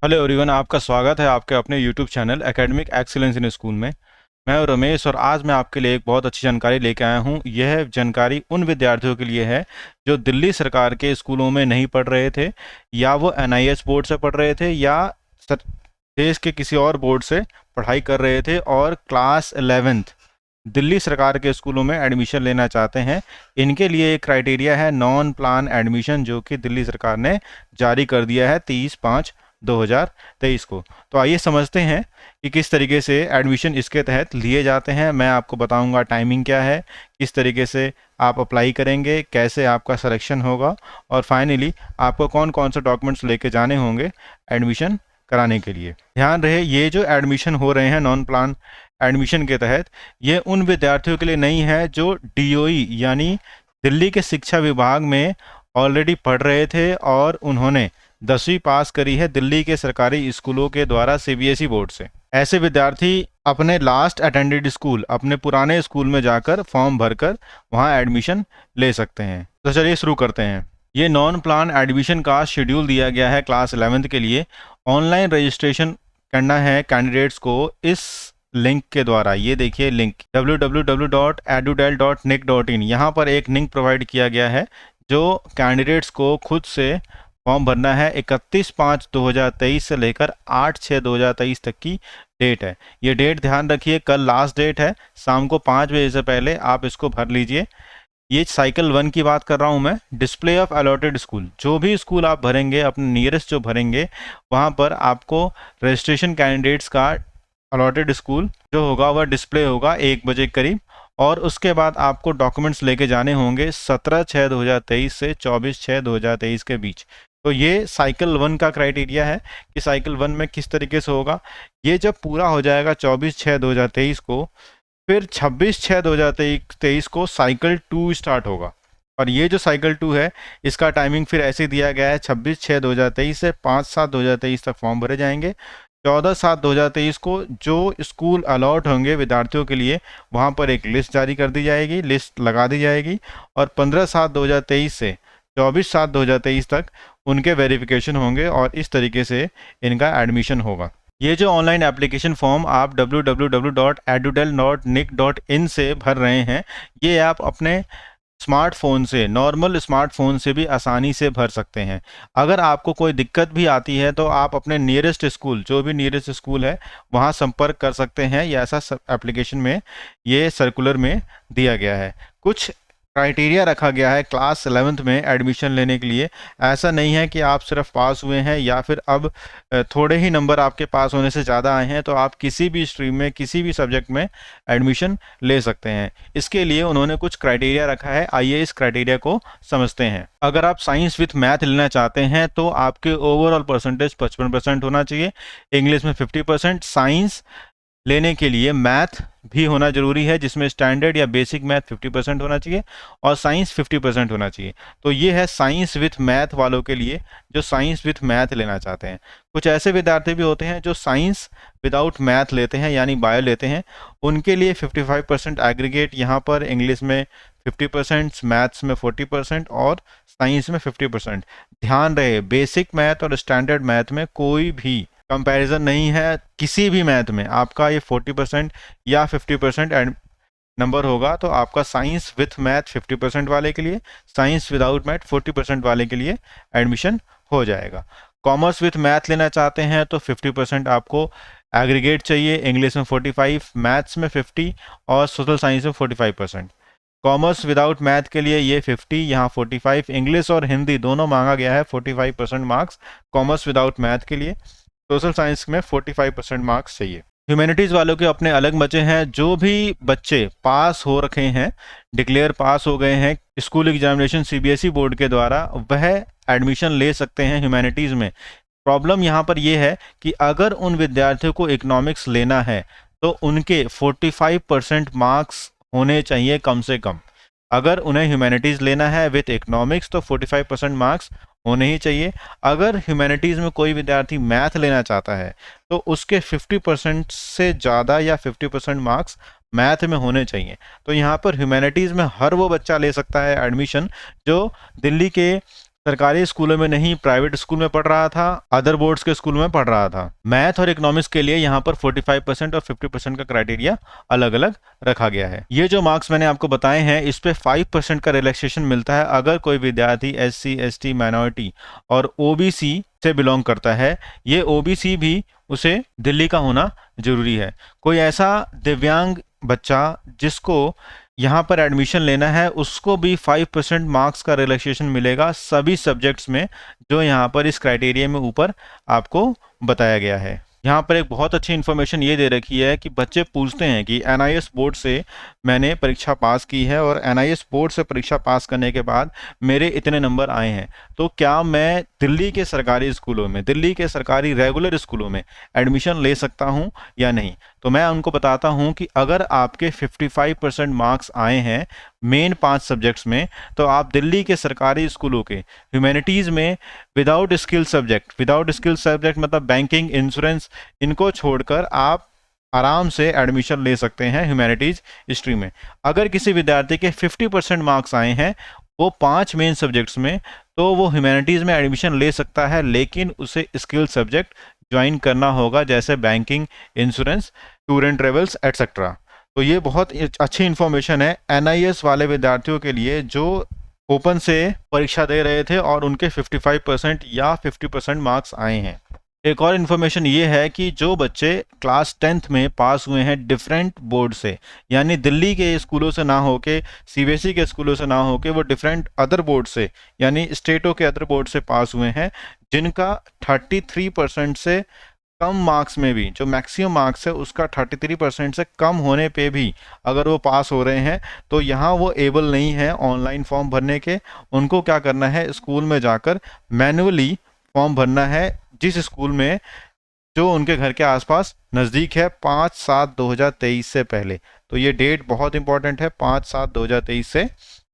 Hello everyone, आपका स्वागत है आपके अपने YouTube channel academic excellence in school में। मैं हूं रमेश और आज मैं आपके लिए एक बहुत अच्छी जानकारी लेकर आया हूं। यह जानकारी उन विद्यार्थियों के लिए है जो दिल्ली सरकार के स्कूलों में नहीं पढ़ रहे थे, या वो एनआईएस बोर्ड से पढ़ रहे थे, या देश के किसी और बोर्ड से पढ़ाई कर रहे थे और क्लास 11th दिल्ली सरकार के स्कूलों में एडमिशन लेना चाहते हैं। इनके लिए एक क्राइटेरिया है नॉन प्लान एडमिशन, जो कि दिल्ली सरकार ने जारी कर दिया है 30/5/2023 को। तो आइए समझते हैं कि किस तरीके से एडमिशन इसके तहत लिए जाते हैं। मैं आपको बताऊंगा टाइमिंग क्या है, किस तरीके से आप अप्लाई करेंगे, कैसे आपका सिलेक्शन होगा, और फाइनली आपको कौन कौन से डॉक्यूमेंट्स लेके जाने होंगे एडमिशन कराने के लिए। ध्यान रहे, ये जो एडमिशन हो रहे हैं नॉन प्लान एडमिशन के तहत, ये उन विद्यार्थियों के लिए नहीं है जो डीओई यानी दिल्ली के शिक्षा विभाग में ऑलरेडी पढ़ रहे थे और उन्होंने 10वीं पास करी है दिल्ली के सरकारी स्कूलों के द्वारा सीबीएसई बोर्ड से। ऐसे विद्यार्थी अपने लास्ट अटेंडेड स्कूल, अपने पुराने स्कूल में जाकर फॉर्म भरकर वहां एडमिशन ले सकते हैं। तो चलिए शुरू करते हैं। ये नॉन प्लान एडमिशन का शेड्यूल दिया गया है क्लास 11th के लिए। ऑनलाइन रजिस्ट्रेशन करना है कैंडिडेट्स को इस लिंक के द्वारा। ये देखिए लिंक www.edudel.nic.in। यहाँ पर एक लिंक प्रोवाइड किया गया है जो कैंडिडेट्स को खुद से फॉर्म भरना है। 31/5/2023 से लेकर 8/6/2023 तक की डेट है। ये डेट ध्यान रखिए, कल लास्ट डेट है। शाम को 5 बजे से पहले आप इसको भर लीजिए। ये साइकिल 1 की बात कर रहा हूँ मैं। डिस्प्ले ऑफ अलॉटेड स्कूल, जो भी स्कूल आप भरेंगे, अपने नियरेस्ट जो भरेंगे, वहाँ पर आपको रजिस्ट्रेशन कैंडिडेट्स का अलॉटेड स्कूल जो होगा वह डिस्प्ले होगा 1 बजे करीब। और उसके बाद आपको डॉक्यूमेंट्स लेके जाने होंगे 17/6/2023 से 24/6/2023 के बीच। तो ये साइकिल 1 का क्राइटेरिया है कि साइकिल 1 में किस तरीके से होगा। ये जब पूरा हो जाएगा 24/6/2023 को, फिर 26/6/2023 को साइकिल 2 स्टार्ट होगा। और ये जो साइकिल 2 है, इसका टाइमिंग फिर ऐसे दिया गया है 26/6/2023 से 5/7/2023 तक फॉर्म भरे जाएंगे। 14/7/2023 को जो स्कूल अलॉट होंगे विद्यार्थियों के लिए, वहाँ पर एक लिस्ट जारी कर दी जाएगी, लिस्ट लगा दी जाएगी। और 15/7/2023 से 24/7/2023 तक उनके वेरिफिकेशन होंगे और इस तरीके से इनका एडमिशन होगा। ये जो ऑनलाइन एप्लीकेशन फॉर्म आप www.edudel.nic.in से भर रहे हैं, ये आप अपने स्मार्टफोन से, नॉर्मल स्मार्टफोन से भी आसानी से भर सकते हैं। अगर आपको कोई दिक्कत भी आती है तो आप अपने नियरेस्ट स्कूल, जो भी नियरेस्ट स्कूल है, वहाँ संपर्क कर सकते हैं। ये ऐसा एप्लीकेशन में, ये सर्कुलर में दिया गया है। कुछ क्राइटेरिया रखा गया है क्लास 11th में एडमिशन लेने के लिए। ऐसा नहीं है कि आप सिर्फ पास हुए हैं या फिर अब थोड़े ही नंबर आपके पास होने से ज़्यादा आए हैं तो आप किसी भी स्ट्रीम में, किसी भी सब्जेक्ट में एडमिशन ले सकते हैं। इसके लिए उन्होंने कुछ क्राइटेरिया रखा है। आइए इस क्राइटेरिया को समझते हैं। अगर आप साइंस विथ मैथ लेना चाहते हैं तो आपके ओवरऑल परसेंटेज 55% होना चाहिए, इंग्लिश में 50%। साइंस लेने के लिए मैथ भी होना जरूरी है, जिसमें स्टैंडर्ड या बेसिक मैथ 50% होना चाहिए और साइंस 50% होना चाहिए। तो ये है साइंस विथ मैथ वालों के लिए, जो साइंस विथ मैथ लेना चाहते हैं। कुछ ऐसे विद्यार्थी भी होते हैं जो साइंस विदाउट मैथ लेते हैं, यानी बायो लेते हैं। उनके लिए 55% एग्रीगेट, यहाँ पर इंग्लिश में 50%, मैथ्स में 40% और साइंस में 50%। ध्यान रहे, बेसिक मैथ और स्टैंडर्ड मैथ में कोई भी कंपैरिजन नहीं है। किसी भी मैथ में आपका ये 40% या 50% नंबर होगा, तो आपका साइंस विथ मैथ 50% वाले के लिए, साइंस विदाउट मैथ 40% वाले के लिए एडमिशन हो जाएगा। कॉमर्स विथ मैथ लेना चाहते हैं तो 50% आपको एग्रीगेट चाहिए, इंग्लिश में 45, मैथ्स में 50 और सोशल साइंस में 45%। कॉमर्स विदाउट मैथ के लिए ये 50, यहाँ 45, इंग्लिश और हिंदी दोनों मांगा गया है 45% मार्क्स कॉमर्स विदाउट मैथ के लिए। सोशल साइंस में 45% मार्क्स चाहिए। ह्यूमैनिटीज़ वालों के अपने अलग बचे हैं। जो भी बच्चे पास हो रखे हैं, डिक्लेयर पास हो गए हैं स्कूल एग्जामिनेशन सीबीएसई बोर्ड के द्वारा, वह एडमिशन ले सकते हैं ह्यूमैनिटीज़ में। प्रॉब्लम यहाँ पर यह है कि अगर उन विद्यार्थियों को इकोनॉमिक्स लेना है तो उनके 45% मार्क्स होने चाहिए कम से कम। अगर उन्हें ह्यूमैनिटीज़ लेना है विथ इकोनॉमिक्स तो 45% मार्क्स होने ही चाहिए। अगर ह्यूमैनिटीज़ में कोई विद्यार्थी मैथ लेना चाहता है तो उसके 50% से ज़्यादा या 50% मार्क्स मैथ में होने चाहिए। तो यहाँ पर ह्यूमैनिटीज़ में हर वो बच्चा ले सकता है एडमिशन जो दिल्ली के सरकारी स्कूलों में नहीं, प्राइवेट स्कूल में पढ़ रहा था, अदर बोर्ड्स के स्कूल में पढ़ रहा था। मैथ और इकोनॉमिक्स के लिए यहाँ पर 45% और 50% का क्राइटेरिया अलग अलग रखा गया है। ये जो मार्क्स मैंने आपको बताए हैं, इस पे 5% का रिलैक्सेशन मिलता है अगर कोई विद्यार्थी SC ST माइनॉरिटी और OBC से बिलोंग करता है। ये OBC भी उसे दिल्ली का होना जरूरी है। कोई ऐसा दिव्यांग बच्चा जिसको यहाँ पर एडमिशन लेना है, उसको भी 5% मार्क्स का रिलैक्सेशन मिलेगा सभी सब्जेक्ट्स में, जो यहाँ पर इस क्राइटेरिया में ऊपर आपको बताया गया है। यहाँ पर एक बहुत अच्छी इन्फॉर्मेशन ये दे रखी है कि बच्चे पूछते हैं कि NIS बोर्ड से मैंने परीक्षा पास की है और NIS बोर्ड से परीक्षा पास करने के बाद मेरे इतने नंबर आए हैं, तो क्या मैं दिल्ली के सरकारी स्कूलों में, दिल्ली के सरकारी रेगुलर स्कूलों में एडमिशन ले सकता हूँ या नहीं। तो मैं उनको बताता हूँ कि अगर आपके 55% मार्क्स आए हैं मेन 5 सब्जेक्ट्स में, तो आप दिल्ली के सरकारी स्कूलों के ह्यूमैनिटीज़ में विदाउट स्किल सब्जेक्ट मतलब बैंकिंग, इंश्योरेंस, इनको छोड़कर आप आराम से एडमिशन ले सकते हैं ह्यूमैनिटीज़ स्ट्रीम में। अगर किसी विद्यार्थी के 50% मार्क्स आए हैं वो 5 मेन सब्जेक्ट्स में, तो वो ह्यूमैनिटीज़ में एडमिशन ले सकता है, लेकिन उसे स्किल सब्जेक्ट ज्वाइन करना होगा, जैसे banking, insurance, tour and travels etcetera. तो ये बहुत अच्छी इन्फॉर्मेशन है NIS वाले विद्यार्थियों के लिए जो ओपन से परीक्षा दे रहे थे और उनके 55% या 50% मार्क्स आए हैं। एक और इन्फॉर्मेशन ये है कि जो बच्चे क्लास 10th में पास हुए हैं डिफरेंट बोर्ड से, यानी दिल्ली के स्कूलों से ना होके, CBSE के स्कूलों से ना होके, वो डिफरेंट अदर बोर्ड से यानी स्टेटों के अदर बोर्ड से पास हुए हैं, जिनका 33% से कम मार्क्स में भी, जो मैक्सिमम मार्क्स है उसका 33% से कम होने पे भी अगर वो पास हो रहे हैं, तो यहाँ वो एबल नहीं है ऑनलाइन फॉर्म भरने के। उनको क्या करना है, स्कूल में जाकर मैन्युअली फॉर्म भरना है, जिस स्कूल में जो उनके घर के आसपास नज़दीक है 5/7/2023 से पहले। तो ये डेट बहुत इंपॉर्टेंट है, 5/7/2023 से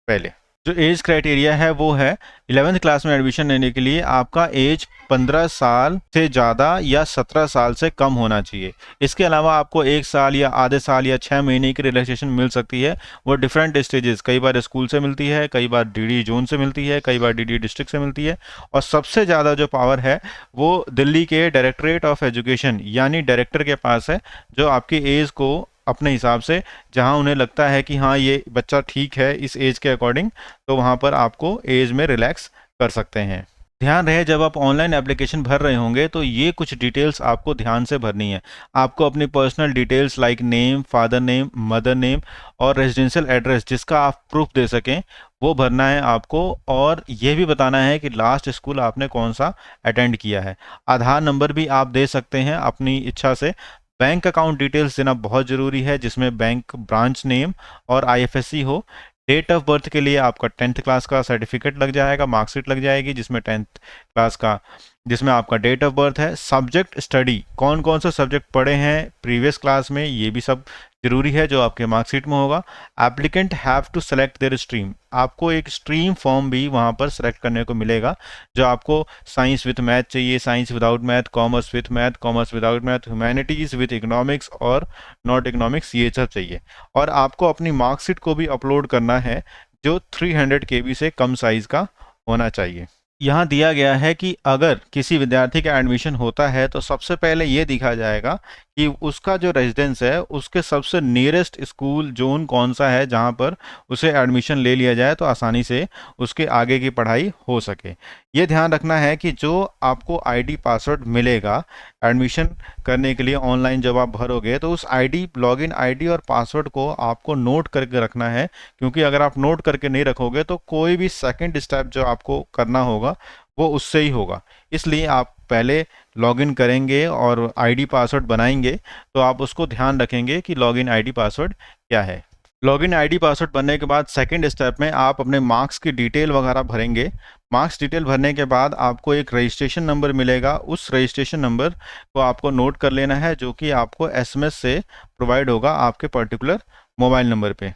पहले। जो एज क्राइटेरिया है वो है 11th क्लास में एडमिशन लेने के लिए आपका एज 15 साल से ज़्यादा या 17 साल से कम होना चाहिए। इसके अलावा आपको 1 साल या आधे साल या 6 महीने की रिलैक्सेशन मिल सकती है। वो डिफरेंट स्टेजेस, कई बार स्कूल से मिलती है, कई बार DD जोन से मिलती है, कई बार DD डिस्ट्रिक्ट से मिलती है, और सबसे ज़्यादा जो पावर है वो दिल्ली के डायरेक्टरेट ऑफ एजुकेशन यानी डायरेक्टर के पास है, जो आपकी एज को अपने हिसाब से, जहां उन्हें लगता है कि हाँ ये बच्चा ठीक है इस एज के अकॉर्डिंग, तो वहां पर आपको एज में रिलैक्स कर सकते हैं। ध्यान रहे, जब आप ऑनलाइन एप्लीकेशन भर रहे होंगे तो ये कुछ डिटेल्स आपको ध्यान से भरनी है। आपको अपनी personal details like name, father name, mother name और रेजिडेंशियल एड्रेस जिसका आप प्रूफ दे सकें वो भरना है आपको, और ये भी बताना है कि लास्ट स्कूल आपने कौन सा अटेंड किया है। आधार नंबर भी आप दे सकते हैं अपनी इच्छा से। बैंक अकाउंट डिटेल्स देना बहुत ज़रूरी है, जिसमें बैंक ब्रांच नेम और IFSC हो। डेट ऑफ बर्थ के लिए आपका 10th क्लास का सर्टिफिकेट लग जाएगा, मार्कशीट लग जाएगी जिसमें 10th क्लास का, जिसमें आपका डेट ऑफ बर्थ है। सब्जेक्ट स्टडी, कौन कौन सा सब्जेक्ट पढ़े हैं प्रीवियस क्लास में, ये भी सब जरूरी है जो आपके मार्कशीट में होगा। Applicant have to select their stream, आपको एक स्ट्रीम फॉर्म भी वहाँ पर सेलेक्ट करने को मिलेगा, जो आपको साइंस विथ मैथ चाहिए, science without math, commerce with math, commerce without math, humanities with economics और नॉट इकोनॉमिक्स, ये सब चाहिए। और आपको अपनी मार्कशीट को भी अपलोड करना है जो 300 KB से कम साइज़ का होना चाहिए। यहाँ दिया गया है कि अगर किसी विद्यार्थी का एडमिशन होता है तो सबसे पहले ये देखा जाएगा कि उसका जो रेजिडेंस है उसके सबसे नियरेस्ट स्कूल जोन कौन सा है, जहाँ पर उसे एडमिशन ले लिया जाए तो आसानी से उसके आगे की पढ़ाई हो सके। ये ध्यान रखना है कि जो आपको ID पासवर्ड मिलेगा एडमिशन करने के लिए ऑनलाइन जब आप भरोगे, तो उस लॉगिन ID और पासवर्ड को आपको नोट करके रखना है, क्योंकि अगर आप नोट करके नहीं रखोगे तो कोई भी सेकंड स्टेप जो आपको करना होगा वो उससे ही होगा। इसलिए आप पहले लॉगिन करेंगे और ID पासवर्ड बनाएंगे तो आप उसको ध्यान रखेंगे कि लॉगिन ID पासवर्ड क्या है। लॉगिन ID पासवर्ड बनने के बाद सेकंड स्टेप में आप अपने मार्क्स की डिटेल वगैरह भरेंगे। मार्क्स डिटेल भरने के बाद आपको एक रजिस्ट्रेशन नंबर मिलेगा, उस रजिस्ट्रेशन नंबर को आपको नोट कर लेना है, जो कि आपको SMS से प्रोवाइड होगा आपके पर्टिकुलर मोबाइल नंबर पे।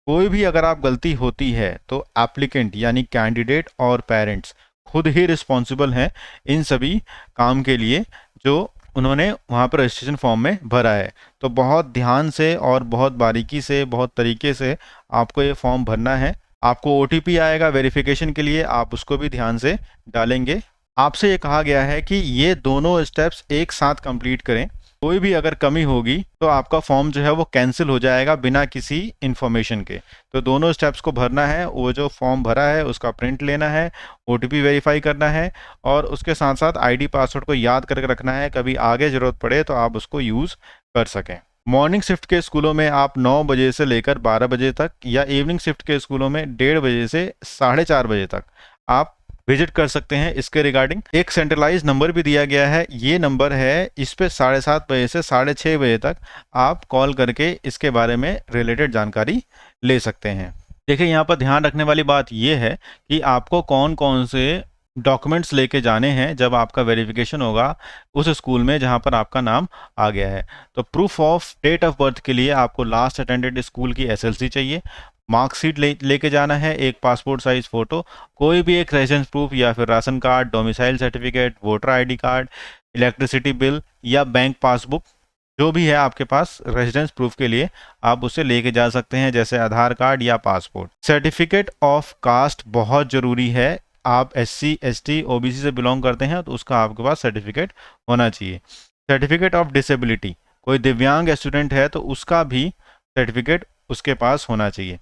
कोई भी अगर आप गलती होती है तो एप्लीकेंट यानी कैंडिडेट और पेरेंट्स खुद ही रिस्पॉन्सिबल हैं इन सभी काम के लिए जो उन्होंने वहाँ पर रजिस्ट्रेशन फॉर्म में भरा है। तो बहुत ध्यान से और बहुत बारीकी से, बहुत तरीके से आपको ये फॉर्म भरना है। आपको ओटीपी आएगा वेरिफिकेशन के लिए, आप उसको भी ध्यान से डालेंगे। आपसे ये कहा गया है कि ये दोनों स्टेप्स एक साथ कंप्लीट करें। कोई भी अगर कमी होगी तो आपका फॉर्म जो है वो कैंसिल हो जाएगा बिना किसी इन्फॉर्मेशन के। तो दोनों स्टेप्स को भरना है, वो जो फॉर्म भरा है उसका प्रिंट लेना है, ओटीपी वेरीफाई करना है और उसके साथ साथ आईडी पासवर्ड को याद करके रखना है, कभी आगे ज़रूरत पड़े तो आप उसको यूज़ कर सकें। मॉर्निंग शिफ्ट के स्कूलों में आप 9 बजे से लेकर 12 बजे तक, या इवनिंग शिफ्ट के स्कूलों में 1:30 बजे से 4:30 बजे तक आप विजिट कर सकते हैं। इसके रिगार्डिंग एक सेंट्रलाइज नंबर भी दिया गया है, ये नंबर है, इस पे 7:30 बजे से 6:30 बजे तक आप कॉल करके इसके बारे में रिलेटेड जानकारी ले सकते हैं। देखिए, यहाँ पर ध्यान रखने वाली बात ये है कि आपको कौन कौन से डॉक्यूमेंट्स लेके जाने हैं जब आपका वेरिफिकेशन होगा उस स्कूल में जहाँ पर आपका नाम आ गया है। तो proof of date of birth के लिए आपको लास्ट अटेंडेड स्कूल की एसएलसी चाहिए, मार्कशीट लेके जाना है, एक पासपोर्ट साइज फ़ोटो, कोई भी एक रेजिडेंस प्रूफ या फिर ration card, domicile certificate, voter ID card, electricity bill या बैंक पासबुक, जो भी है आपके पास रेजिडेंस प्रूफ के लिए आप उसे लेके जा सकते हैं, जैसे आधार कार्ड या पासपोर्ट। सर्टिफिकेट ऑफ कास्ट बहुत ज़रूरी है। आप एससी, एसटी, ओबीसी से बिलोंग करते हैं तो उसका आपके पास सर्टिफिकेट होना चाहिए। सर्टिफिकेट ऑफ डिसेबिलिटी, कोई दिव्यांग स्टूडेंट है तो उसका भी सर्टिफिकेट उसके पास होना चाहिए।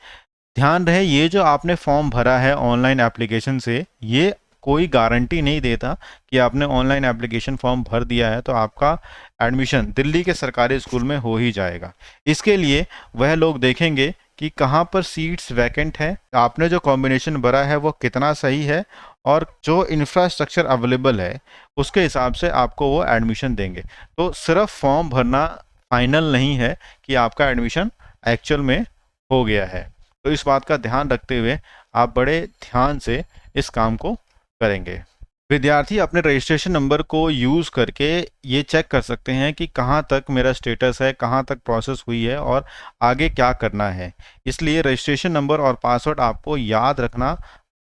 ध्यान रहे, ये जो आपने फॉर्म भरा है ऑनलाइन एप्लीकेशन से, ये कोई गारंटी नहीं देता कि आपने ऑनलाइन एप्लीकेशन फॉर्म भर दिया है तो आपका एडमिशन दिल्ली के सरकारी स्कूल में हो ही जाएगा। इसके लिए वह लोग देखेंगे कि कहाँ पर सीट्स वैकेंट है, आपने जो कॉम्बिनेशन भरा है वो कितना सही है, और जो इंफ्रास्ट्रक्चर अवेलेबल है उसके हिसाब से आपको वो एडमिशन देंगे। तो सिर्फ फॉर्म भरना फाइनल नहीं है कि आपका एडमिशन एक्चुअल में हो गया है। तो इस बात का ध्यान रखते हुए आप बड़े ध्यान से इस काम को करेंगे। विद्यार्थी अपने रजिस्ट्रेशन नंबर को यूज़ करके ये चेक कर सकते हैं कि कहाँ तक मेरा स्टेटस है, कहाँ तक प्रोसेस हुई है और आगे क्या करना है। इसलिए रजिस्ट्रेशन नंबर और पासवर्ड आपको याद रखना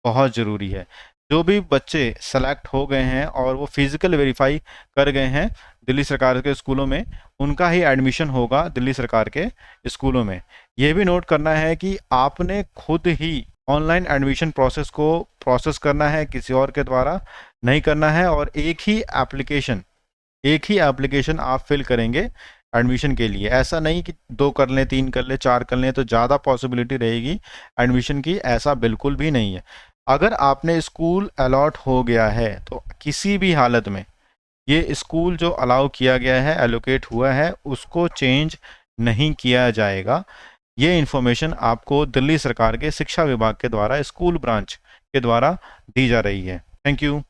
बहुत ज़रूरी है। जो भी बच्चे सेलेक्ट हो गए हैं और वो फिज़िकल वेरीफाई कर गए हैं दिल्ली सरकार के स्कूलों में, उनका ही एडमिशन होगा दिल्ली सरकार के स्कूलों में। ये भी नोट करना है कि आपने खुद ही ऑनलाइन एडमिशन प्रोसेस को प्रोसेस करना है, किसी और के द्वारा नहीं करना है, और एक ही एप्लीकेशन आप फिल करेंगे एडमिशन के लिए। ऐसा नहीं कि 2 कर लें, 3 कर लें, 4 कर लें तो ज़्यादा पॉसिबिलिटी रहेगी एडमिशन की, ऐसा बिल्कुल भी नहीं है। अगर आपने स्कूल अलॉट हो गया है तो किसी भी हालत में ये स्कूल जो अलाउ किया गया है, एलोकेट हुआ है, उसको चेंज नहीं किया जाएगा। ये इन्फॉर्मेशन आपको दिल्ली सरकार के शिक्षा विभाग के द्वारा, स्कूल ब्रांच के द्वारा दी जा रही है। Thank you.